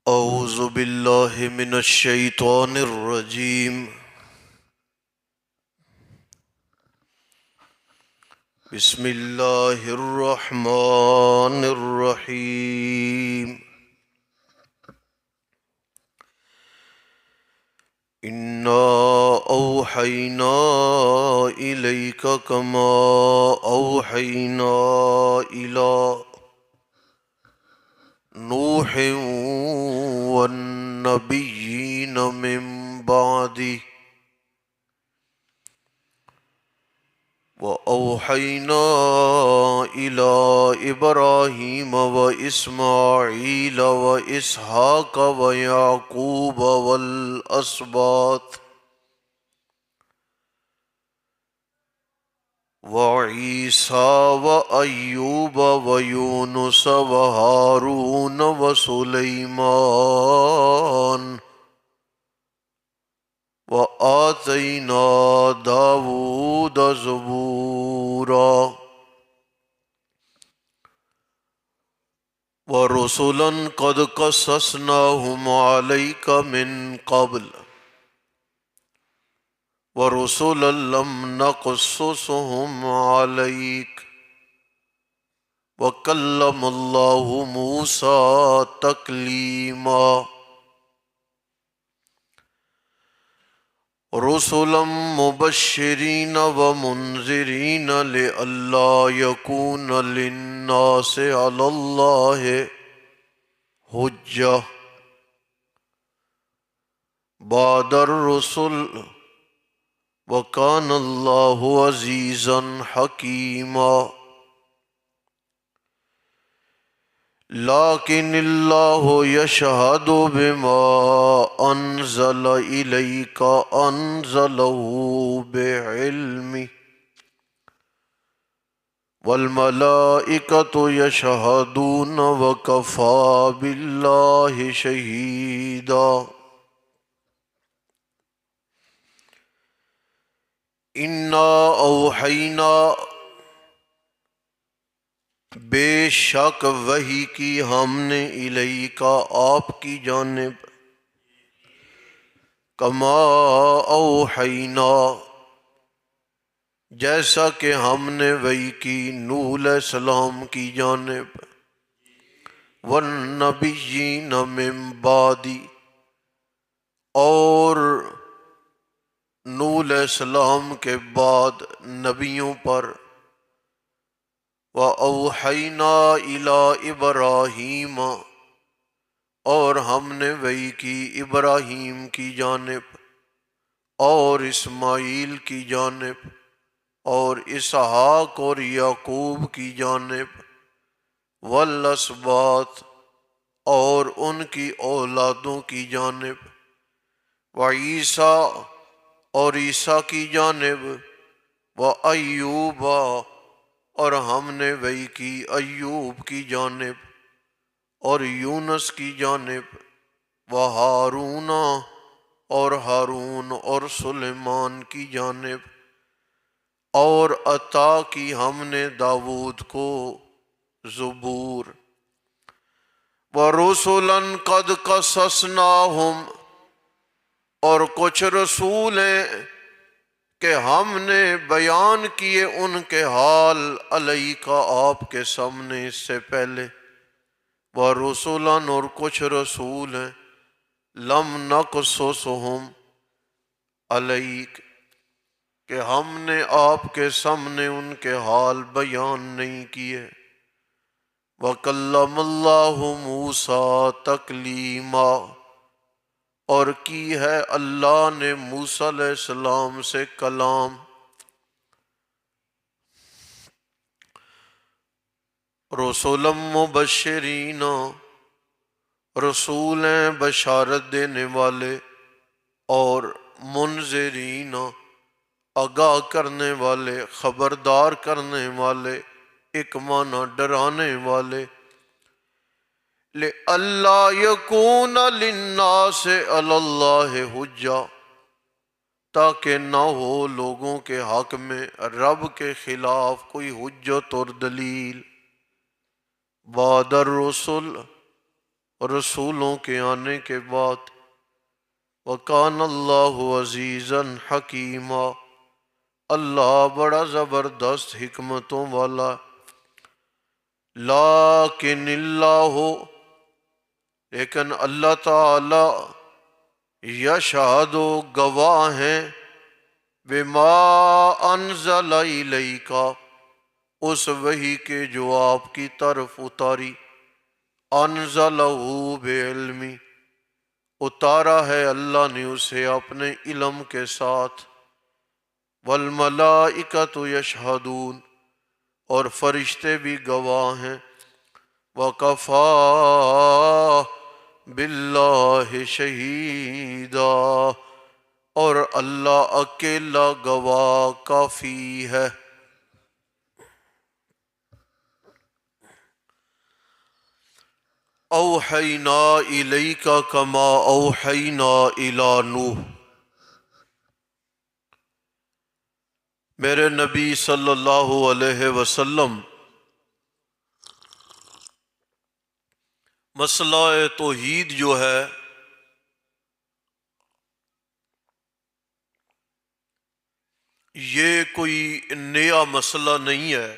اعوذ باللہ من الشیطان الرجیم بسم اللہ الرحمن الرحیم انا اوحینا الیک کما اوحینا الی نوح والنبیین من بعدہ وأوحينا إلى إبراهيم وإسماعيل وإسحاق ويعقوب والأسباط وعيسى وأيوب ويونس وهارون وسليمان وآتينا داود زبورا ورسلا قد قصصناهم عليك من قبل ورسلا لم نقصصهم عليك وكلم الله موسى تكليما رسلا مبشرين ومنذرين لئلا يكون للناس على الله حجة بعد الرسل وكان الله عزيزا حكيما لكن الله يشهد بما أنزل إليك أنزله بعلمه والملائكة يشهدون وكفى بالله شهيدا إنا أوحينا بے شک وحی کی ہم نے الیکا آپ کی جانب کما اوحینا جیسا کہ ہم نے وحی کی نوح علیہ السلام کی جانب والنبیین من بعدی اور نوح علیہ السلام کے بعد نبیوں پر وَأَوْحَيْنَا إِلَىٰ إِبْرَاهِيمَ اور ہم نے وحی کی ابراہیم کی جانب اور اسماعیل کی جانب اور اسحاق اور یعقوب کی جانب والاسباط اور ان کی اولادوں کی جانب وعیسیٰ اور عیسیٰ کی جانب وَأَيُّوبَ اور ہم نے وحی کی ایوب کی جانب اور یونس کی جانب وہارون اور ہارون اور سلیمان کی جانب اور عطا کی ہم نے داود کو زبور ورسلا قد قصصناہم اور کچھ رسول ہیں کہ ہم نے بیان کیے ان کے حال علیکا آپ کے سامنے اس سے پہلے وَرُسُلًا اور کچھ رسول ہیں لم نقصصہم علیک کہ ہم نے آپ کے سامنے ان کے حال بیان نہیں کیے وَكَلَّمَ اللَّهُ مُوسَىٰ تَكْلِيمًا اور کی ہے اللہ نے موسیٰ علیہ السلام سے کلام رسولا مبشرین رسول ہیں بشارت دینے والے اور منذرین آگاہ کرنے والے خبردار کرنے والے ایک معنی ڈرانے والے لِأَلَّا يَكُونَ لِلنَّاسِ عَلَى اللَّهِ حُجَّةٌ تاکہ نہ ہو لوگوں کے حق میں رب کے خلاف کوئی حجت اور دلیل بعد الرسل اور رسولوں کے آنے کے بعد وَكَانَ اللَّهُ عَزِيزًا حَكِيمًا، اللہ بڑا زبردست حکمتوں والا۔ لیکن اللہ، لیکن اللہ تعالی یشہد گواہ ہیں بما انزل الیک، اس وحی کے جو آپ کی طرف اتاری، انزلہ بعلمی، اتارا ہے اللہ نے اسے اپنے علم کے ساتھ، والملائکۃ یشہدون، اور فرشتے بھی گواہ ہیں، وَكَفَى بِاللَّهِ شَهِيدًا، اور اللہ اکیلا گواہ کافی ہے۔ اوحینا الیک کما اوحینا الی نوح، میرے نبی صلی اللہ علیہ وسلم مسئلہ توحید جو ہے یہ کوئی نیا مسئلہ نہیں ہے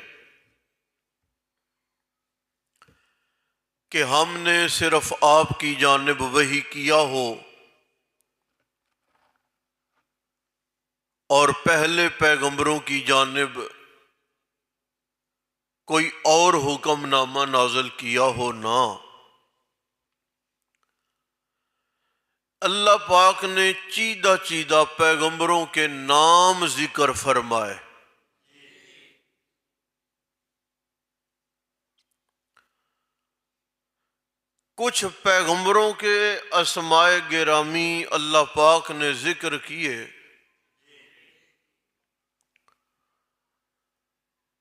کہ ہم نے صرف آپ کی جانب وحی کیا ہو اور پہلے پیغمبروں کی جانب کوئی اور حکم نامہ نازل کیا ہو، نہ، اللہ پاک نے چیدہ چیدہ پیغمبروں کے نام ذکر فرمائے۔ کچھ پیغمبروں کے اسماء گرامی اللہ پاک نے ذکر کیے،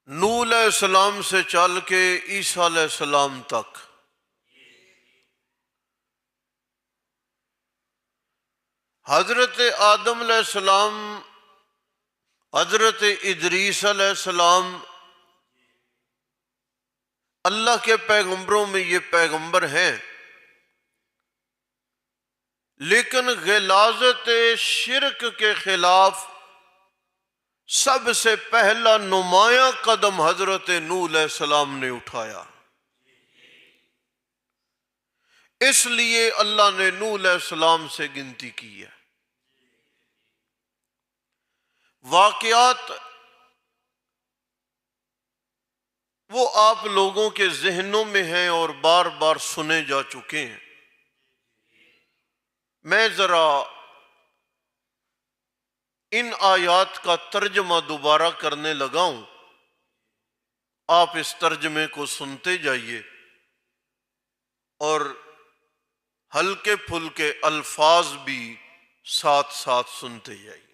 نوح علیہ السلام سے چل کے عیسیٰ علیہ السلام تک، حضرت آدم علیہ السلام، حضرت ادریس علیہ السلام، اللہ کے پیغمبروں میں یہ پیغمبر ہیں، لیکن غلاظت شرک کے خلاف سب سے پہلا نمایاں قدم حضرت نوح علیہ السلام نے اٹھایا۔ اس لیے اللہ نے نوح علیہ السلام سے گنتی کی ہے۔ واقعات وہ آپ لوگوں کے ذہنوں میں ہیں اور بار بار سنے جا چکے ہیں۔ میں ذرا ان آیات کا ترجمہ دوبارہ کرنے لگا ہوں، آپ اس ترجمے کو سنتے جائیے اور ہلکے پھلکے الفاظ بھی ساتھ ساتھ سنتے جائیے۔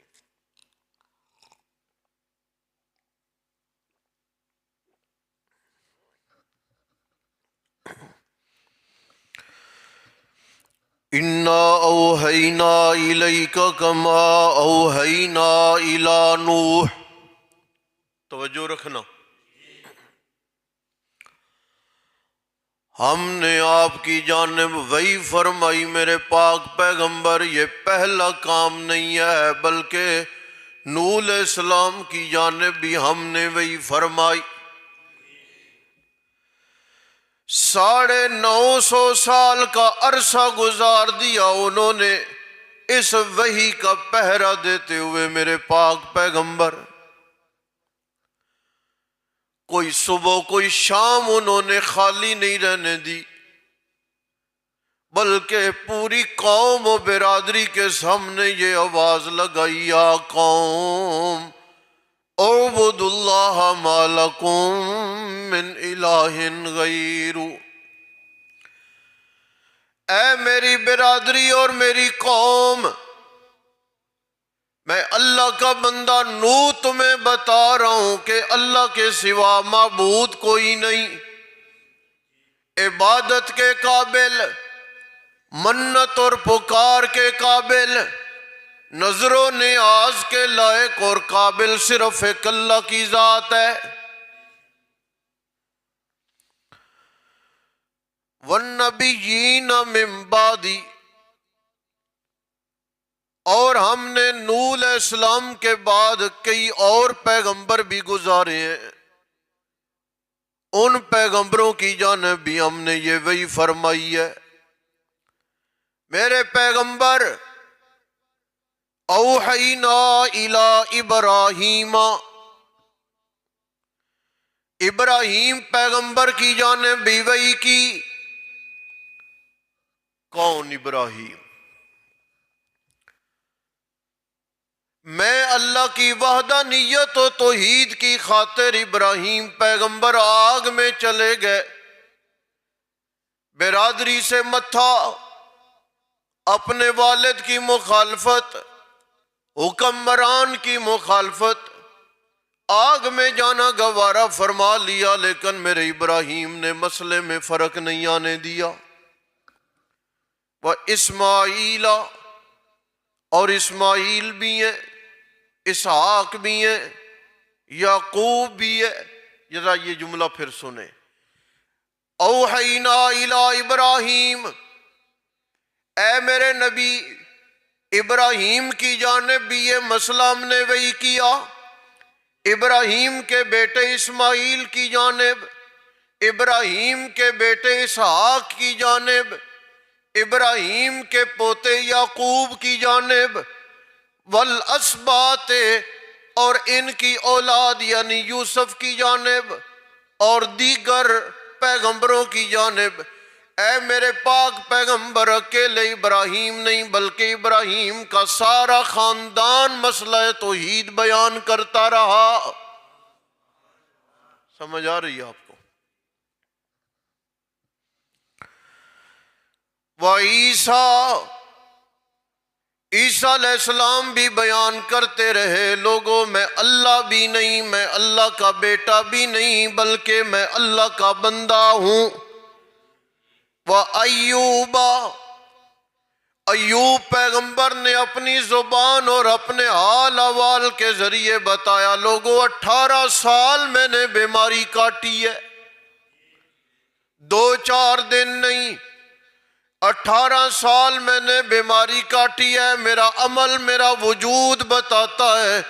اِنَّا أَوْحَيْنَا إِلَيْكَ كَمَا أَوْحَيْنَا إِلَى نُوحٍ، توجہ رکھنا، ہم نے آپ کی جانب وحی فرمائی میرے پاک پیغمبر، یہ پہلا کام نہیں ہے بلکہ نوح علیہ السلام کی جانب بھی ہم نے وحی فرمائی۔ 950 سال کا عرصہ گزار دیا انہوں نے اس وحی کا پہرا دیتے ہوئے میرے پاک پیغمبر، کوئی صبح کوئی شام انہوں نے خالی نہیں رہنے دی، بلکہ پوری قوم و برادری کے سامنے یہ آواز لگائی، یا قوم اعبدوا اللہ ما لکم من الہ غیر، اے میری برادری اور میری قوم، میں اللہ کا بندہ نوح تمہیں بتا رہا ہوں کہ اللہ کے سوا معبود کوئی نہیں، عبادت کے قابل، منت اور پکار کے قابل، نظر و نیاز کے لائق اور قابل صرف ایک اللہ کی ذات ہے۔ والنبیین من بعدی، اور ہم نے نوح علیہ السلام کے بعد کئی اور پیغمبر بھی گزارے ہیں، ان پیغمبروں کی جانب بھی ہم نے یہ وحی فرمائی ہے۔ میرے پیغمبر اوحینا الی ابراہیم، ابراہیم پیغمبر کی جانب بھی وحی کی۔ کون ابراہیم؟ میں اللہ کی وحدانیت و توحید کی خاطر ابراہیم پیغمبر آگ میں چلے گئے، برادری سے متھا، اپنے والد کی مخالفت، حکمران کی مخالفت، آگ میں جانا گوارا فرما لیا، لیکن میرے ابراہیم نے مسئلے میں فرق نہیں آنے دیا۔ وہ اسماعیل، اور اسماعیل بھی ہیں، اسحاق بھی ہیں، یعقوب بھی ہے۔ ذرا یہ جملہ پھر سنیں، اوحینا الی ابراہیم، اے میرے نبی ابراہیم کی جانب بھی یہ مسئلہ ہم نے وحی کیا، ابراہیم کے بیٹے اسماعیل کی جانب، ابراہیم کے بیٹے اسحاق کی جانب، ابراہیم کے پوتے یعقوب کی جانب، والاسباط، اور ان کی اولاد یعنی یوسف کی جانب، اور دیگر پیغمبروں کی جانب۔ اے میرے پاک پیغمبر اکیلے ابراہیم نہیں بلکہ ابراہیم کا سارا خاندان مسئلہ توحید بیان کرتا رہا۔ سمجھ آ رہی ہے آپ کو؟ وعیسیٰ، عیسیٰ علیہ السلام بھی بیان کرتے رہے، لوگوں میں اللہ بھی نہیں، میں اللہ کا بیٹا بھی نہیں بلکہ میں اللہ کا بندہ ہوں۔ وَأَيُّوبَ، ایوب پیغمبر نے اپنی زبان اور اپنے حال احوال کے ذریعے بتایا، لوگوں 18 سال میں نے بیماری کاٹی ہے، 2-4 دن نہیں، 18 سال میں نے بیماری کاٹی ہے۔ میرا عمل، میرا وجود بتاتا ہے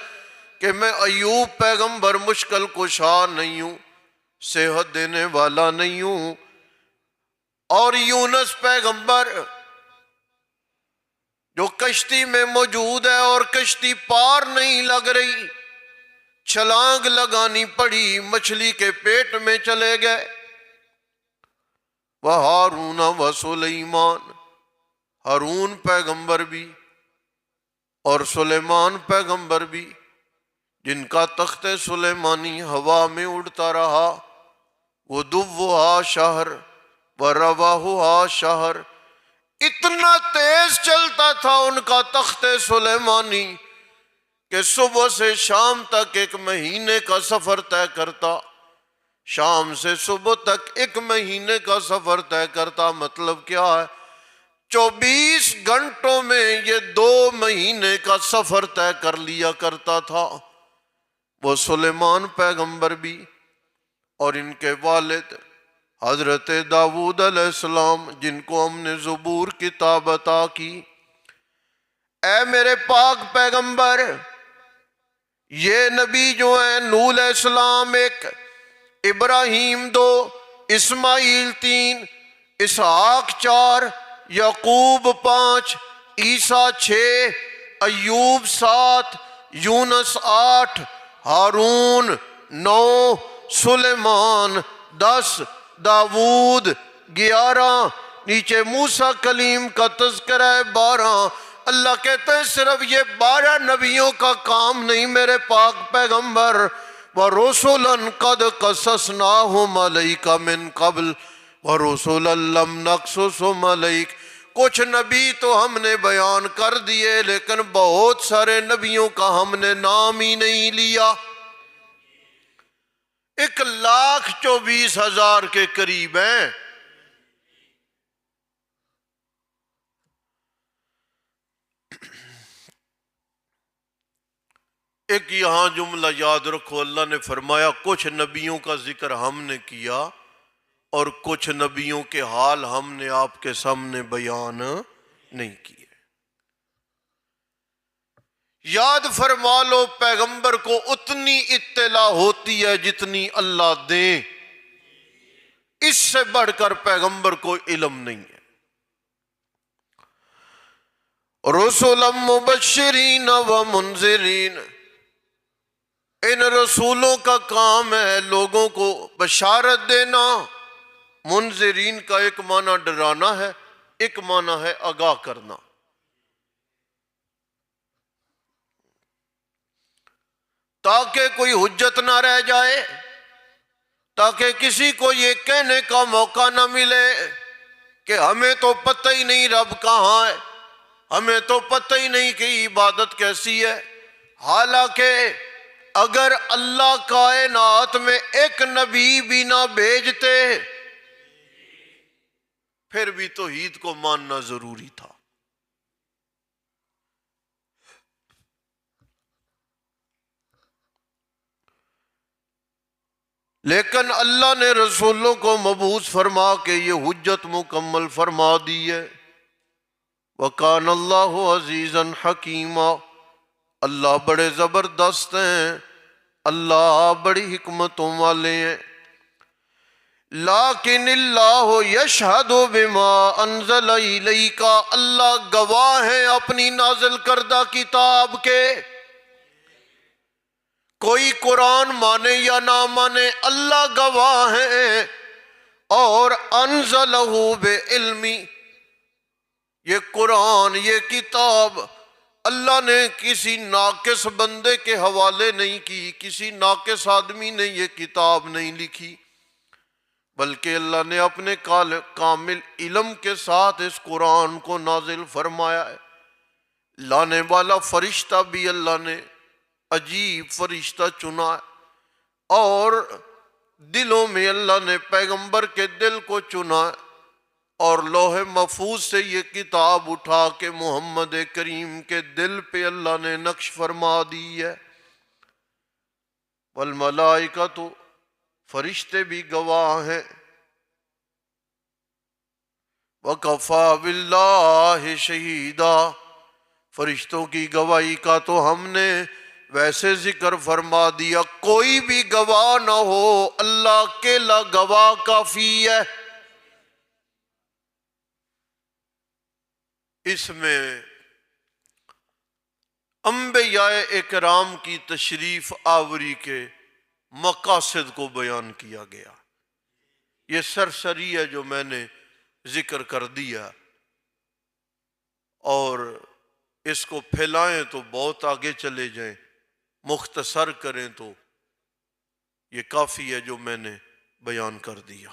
کہ میں ایوب پیغمبر مشکل کشا نہیں ہوں، صحت دینے والا نہیں ہوں۔ اور یونس پیغمبر جو کشتی میں موجود ہے اور کشتی پار نہیں لگ رہی، چھلانگ لگانی پڑی، مچھلی کے پیٹ میں چلے گئے۔ وہارون وسلیمان، ہارون پیغمبر بھی اور سلیمان پیغمبر بھی، جن کا تخت سلیمانی ہوا میں اڑتا رہا، غدوہا شہر ورواحہا شہر، اتنا تیز چلتا تھا ان کا تخت سلیمانی کہ صبح سے شام تک 1 مہینے کا سفر طے کرتا، شام سے صبح تک 1 مہینے کا سفر طے کرتا۔ مطلب کیا ہے؟ 24 گھنٹوں میں یہ 2 مہینے کا سفر طے کر لیا کرتا تھا۔ وہ سلیمان پیغمبر بھی اور ان کے والد حضرت داؤد علیہ السلام، جن کو ہم نے زبور کتاب عطا کی۔ اے میرے پاک پیغمبر، یہ نبی جو ہیں نوح علیہ السلام 1، ابراہیم 2، اسماعیل 3، اسحاق 4، یعقوب 5، عیسیٰ 6، ایوب 7، یونس 8، ہارون 9، سلیمان 10، داؤد 11، نیچے موسیٰ کلیم کا تذکرہ ہے 12۔ اللہ کہتے ہیں صرف یہ 12 نبیوں کا کام نہیں میرے پاک پیغمبر، وَرُسُلًا قَدْ قَصَصْنَاهُمْ عَلَيْكَ مِن قَبْلُ وَرُسُلًا لَمْ نَقْصُصْهُمْ عَلَيْكَ، کچھ نبی تو ہم نے بیان کر دیے لیکن بہت سارے نبیوں کا ہم نے نام ہی نہیں لیا۔ 1,24,000 کے قریب ہیں۔ ایک یہاں جملہ یاد رکھو، اللہ نے فرمایا کچھ نبیوں کا ذکر ہم نے کیا اور کچھ نبیوں کے حال ہم نے آپ کے سامنے بیان نہیں کیے۔ یاد فرما لو پیغمبر کو اتنی اطلاع ہوتی ہے جتنی اللہ دیں، اس سے بڑھ کر پیغمبر کو علم نہیں ہے۔ رسلا مبشرین و منذرین، ان رسولوں کا کام ہے لوگوں کو بشارت دینا۔ منذرین کا ایک معنی ڈرانا ہے، ایک معنی ہے آگاہ کرنا۔ تاکہ کوئی حجت نہ رہ جائے، تاکہ کسی کو یہ کہنے کا موقع نہ ملے کہ ہمیں تو پتہ ہی نہیں رب کہاں ہے، ہمیں تو پتہ ہی نہیں کہ عبادت کیسی ہے۔ حالانکہ اگر اللہ کائنات میں ایک نبی بھی نہ بھیجتے پھر بھی توحید کو ماننا ضروری تھا۔ لیکن اللہ نے رسولوں کو مبعوث فرما کے یہ حجت مکمل فرما دی ہے۔ وَكَانَ اللَّهُ عَزِيزًا حَكِيمًا، اللہ بڑے زبردست ہیں، اللہ بڑی حکمتوں والے ہیں۔ لیکن اللہ یشہد بما انزل الیک، اللہ گواہ ہیں اپنی نازل کردہ کتاب کے۔ کوئی قرآن مانے یا نہ مانے اللہ گواہ ہیں۔ اور انزلہ بعلمی، یہ قرآن، یہ کتاب اللہ نے کسی ناقص بندے کے حوالے نہیں کی، کسی ناقص آدمی نے یہ کتاب نہیں لکھی، بلکہ اللہ نے اپنے کامل علم کے ساتھ اس قرآن کو نازل فرمایا ہے۔ لانے والا فرشتہ بھی اللہ نے عجیب فرشتہ چنا ہے، اور دلوں میں اللہ نے پیغمبر کے دل کو چنا ہے، اور لوح محفوظ سے یہ کتاب اٹھا کے محمد کریم کے دل پہ اللہ نے نقش فرما دی ہے۔ والملائکۃ، فرشتے بھی گواہ ہیں۔ وَكَفَى بِاللَّهِ شَهِيدًا، فرشتوں کی گواہی کا تو ہم نے ویسے ذکر فرما دیا، کوئی بھی گواہ نہ ہو، اللہ اکیلا گواہ کافی ہے۔ اس میں انبیاء اکرام کی تشریف آوری کے مقاصد کو بیان کیا گیا۔ یہ سرسری ہے جو میں نے ذکر کر دیا، اور اس کو پھیلائیں تو بہت آگے چلے جائیں، مختصر کریں تو یہ کافی ہے جو میں نے بیان کر دیا۔